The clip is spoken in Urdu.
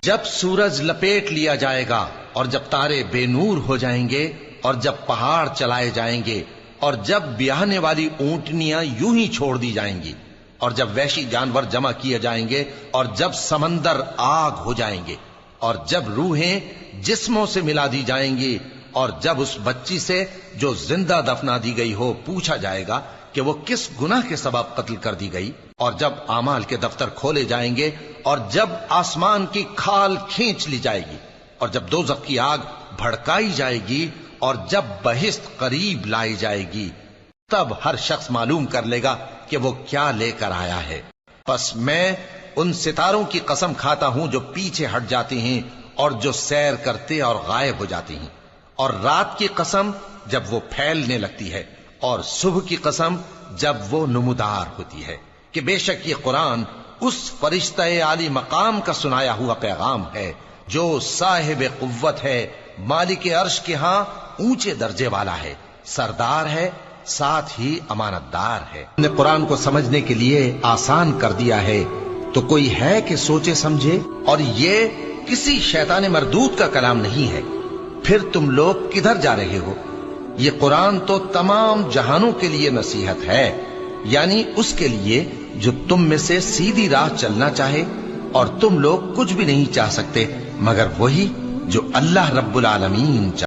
جب سورج لپیٹ لیا جائے گا اور جب تارے بے نور ہو جائیں گے اور جب پہاڑ چلائے جائیں گے اور جب بیاہنے والی اونٹنیاں یوں ہی چھوڑ دی جائیں گی اور جب وحشی جانور جمع کیے جائیں گے اور جب سمندر آگ ہو جائیں گے اور جب روحیں جسموں سے ملا دی جائیں گی اور جب اس بچی سے جو زندہ دفنا دی گئی ہو پوچھا جائے گا کہ وہ کس گناہ کے سبب قتل کر دی گئی اور جب اعمال کے دفتر کھولے جائیں گے اور جب آسمان کی کھال کھینچ لی جائے گی اور جب دوزخ کی آگ بھڑکائی جائے گی اور جب بہشت قریب لائی جائے گی تب ہر شخص معلوم کر لے گا کہ وہ کیا لے کر آیا ہے۔ پس میں ان ستاروں کی قسم کھاتا ہوں جو پیچھے ہٹ جاتی ہیں اور جو سیر کرتے اور غائب ہو جاتی ہیں، اور رات کی قسم جب وہ پھیلنے لگتی ہے، اور صبح کی قسم جب وہ نمودار ہوتی ہے، کہ بے شک یہ قرآن اس فرشتہ عالی مقام کا سنایا ہوا پیغام ہے جو صاحب قوت ہے، مالک عرش کے ہاں اونچے درجے والا ہے، سردار ہے، ساتھ ہی امانت دار ہے۔ ہم نے قرآن کو سمجھنے کے لیے آسان کر دیا ہے، تو کوئی ہے کہ سوچے سمجھے؟ اور یہ کسی شیطان مردود کا کلام نہیں ہے۔ پھر تم لوگ کدھر جا رہے ہو؟ یہ قرآن تو تمام جہانوں کے لیے نصیحت ہے، یعنی اس کے لیے جو تم میں سے سیدھی راہ چلنا چاہے، اور تم لوگ کچھ بھی نہیں چاہ سکتے مگر وہی جو اللہ رب العالمین چاہے۔